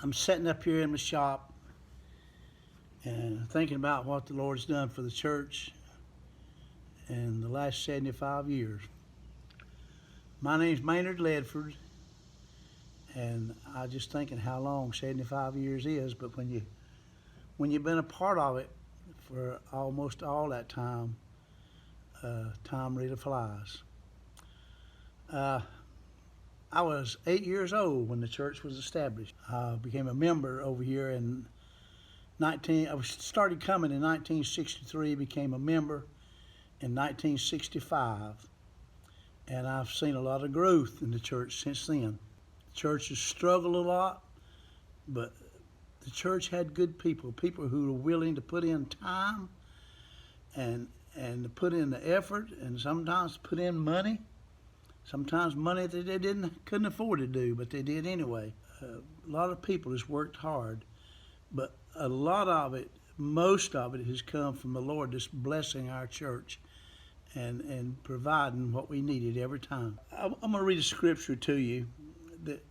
I'm sitting up here in my shop and thinking about what the Lord's done for the church in the last 75 years. My name's Maynard Ledford, and I just thinking how long 75 years is, but when you've been a part of it for almost all that time, time really flies. I was 8 years old when the church was established. I became a member over here in I started coming in 1963, became a member in 1965, and I've seen a lot of growth in the church since then. The church has struggled a lot, but the church had good people who were willing to put in time and to put in the effort, and sometimes put in money. Sometimes money that they couldn't afford to do, but they did anyway. A lot of people has worked hard, but a lot of it, most of it, has come from the Lord just blessing our church and providing what we needed every time. I'm going to read a scripture to you that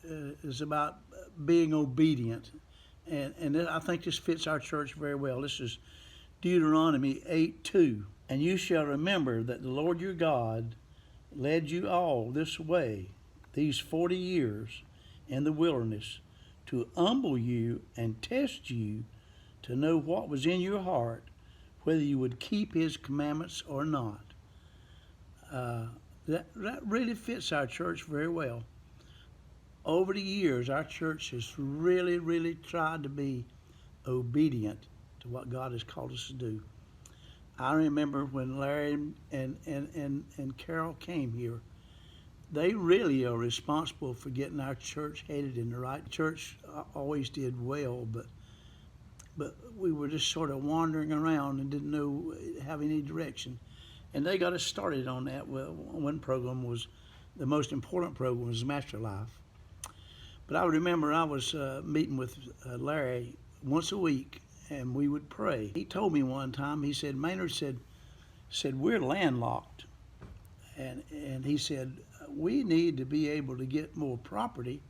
is about being obedient, and I think this fits our church very well. This is Deuteronomy 8:2. And you shall remember that the Lord your God led you all this way, these 40 years in the wilderness, to humble you and test you to know what was in your heart, whether you would keep his commandments or not. That really fits our church very well. Over the years, our church has really tried to be obedient to what God has called us to do. I remember when Larry and Carol came here, they really are responsible for getting our church headed in the right. Church always did well, but we were just sort of wandering around and didn't have any direction. And they got us started on that. Well, one program was, the most important program was Master Life. But I remember I was meeting with Larry once a week, and we would pray. He told me one time, he said, Maynard said we're landlocked. And he said, we need to be able to get more property,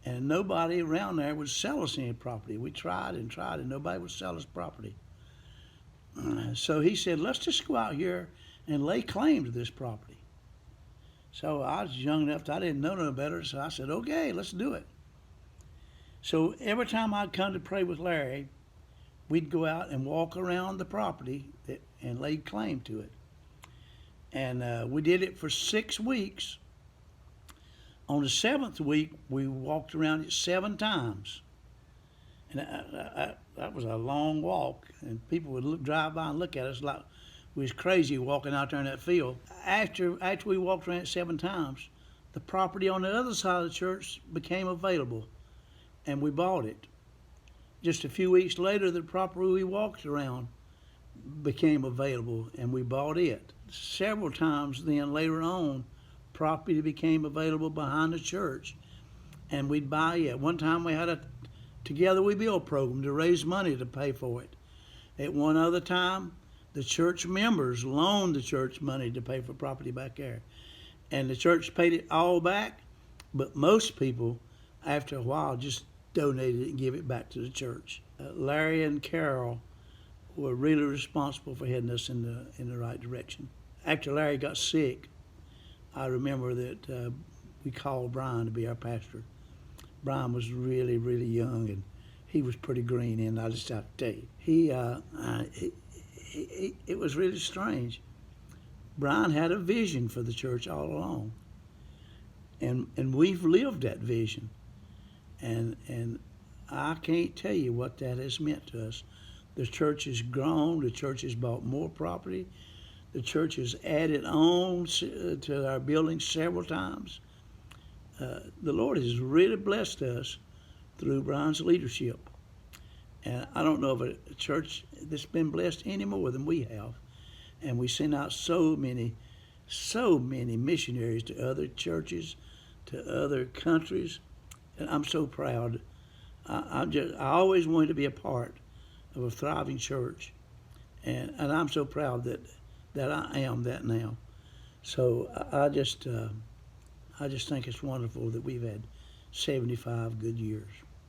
and nobody around there would sell us any property. We tried and nobody would sell us property. So he said, let's just go out here and lay claim to this property. So I was young enough that I didn't know no better, so I said, okay, let's do it. So every time I'd come to pray with Larry, we'd go out and walk around the property and lay claim to it. And we did it for 6 weeks. On the 7th week, we walked around it 7 times. And that was a long walk, and people would drive by and look at us like we was crazy walking out there in that field. After we walked around it 7 times, the property on the other side of the church became available, and we bought it. Just a few weeks later, the property we walked around became available, and we bought it. Several times then later on, property became available behind the church, and we'd buy it. One time we had a Together We Build program to raise money to pay for it. At one other time, the church members loaned the church money to pay for property back there. And the church paid it all back, but most people, after a while, just donated it and give it back to the church. Larry and Carol were really responsible for heading us in the right direction. After Larry got sick, I remember that we called Brian to be our pastor. Brian was really young, and he was pretty green, and I just have to tell you, it was really strange. Brian had a vision for the church all along, and we've lived that vision, and I can't tell you what that has meant to us. The church has grown. The church has bought more property. The church has added on to our building several times. The Lord has really blessed us through Brian's leadership. And I don't know of a church that's been blessed any more than we have. And we send out so many missionaries to other churches, to other countries. And I'm so proud. I always wanted to be a part of a thriving church. And I'm so proud that I am that now. So I just think it's wonderful that we've had 75 good years.